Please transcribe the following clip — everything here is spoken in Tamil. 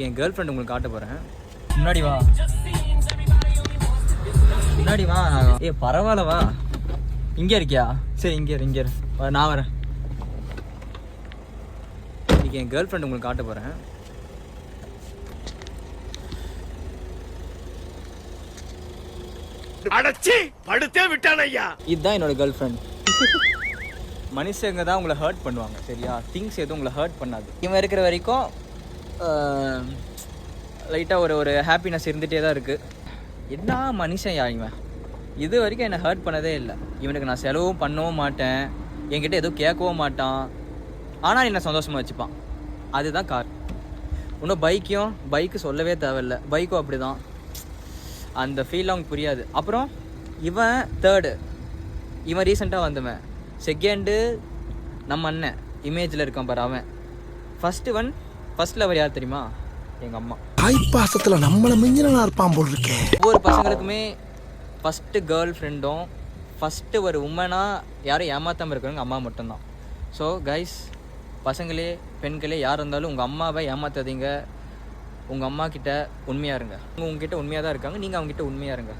இன்றைக்கி என் கேர்ள் ஃப்ரெண்ட் உங்களுக்கு காட்ட போகிறேன். முன்னாடி வா, முன்னாடி வா. ஏ பரவாயில்ல வா. இங்கே இருக்கியா? சரி இங்கே இரு நான் வரேன். இன்றைக்கி என் கேர்ள் ஃப்ரெண்ட் உங்களுக்கு காட்ட போகிறேன். அடச்சி படுத்தே விட்டான் ஐயா. இதுதான் என்னோட கேர்ள் ஃப்ரெண்ட். மனுஷங்க தான் உங்களை ஹர்ட் பண்ணுவாங்க, சரியா? திங்ஸ் எதுவும் உங்களை ஹர்ட் பண்ணாது. இவன் இருக்கிற வரைக்கும் லைட்டாக ஒரு ஹாப்பினஸ் இருந்துகிட்டே தான் இருக்குது. என்ன மனுஷன் யா இவன்? இது வரைக்கும் என்னை ஹர்ட் பண்ணதே இல்லை. இவனுக்கு நான் செலவும் பண்ணவும் மாட்டேன், என்கிட்ட எதுவும் கேட்கவும் மாட்டான், ஆனால் என்னை சந்தோஷமாக வச்சுப்பான். அதுதான் கார். இன்னும் பைக்கு சொல்லவே தேவையில்லை, பைக்கும் அப்படி தான். அந்த ஃபீல் அவனுக்கு புரியாது. அப்புறம் இவன் தேர்டு, இவன் ரீசெண்டாக வந்தவன். செகண்டு நம்ம அண்ணன் இமேஜில் இருக்கான் பாரு அவன். ஃபர்ஸ்ட் லவர் யார் தெரியுமா? எங்கள் அம்மா. தாய்ப்பாசத்தில் நம்மளை மிஞ்சினா இருப்பான் போல் இருக்கேன். ஒவ்வொரு பசங்களுக்குமே ஃபஸ்ட்டு கேர்ள் ஃப்ரெண்டும் ஃபஸ்ட்டு ஒரு உமனாக யாரும் ஏமாற்றாமல் இருக்கிறவங்க அம்மா மட்டும்தான். ஸோ கைஸ், பசங்களே பெண்களே யார் இருந்தாலும் உங்கள் அம்மாவை ஏமாற்றாதீங்க. உங்கள் அம்மா கிட்ட உண்மையாக இருங்க. உங்ககிட்ட உண்மையாக தான் இருக்காங்க, நீங்கள் அவங்ககிட்ட உண்மையாக இருங்க.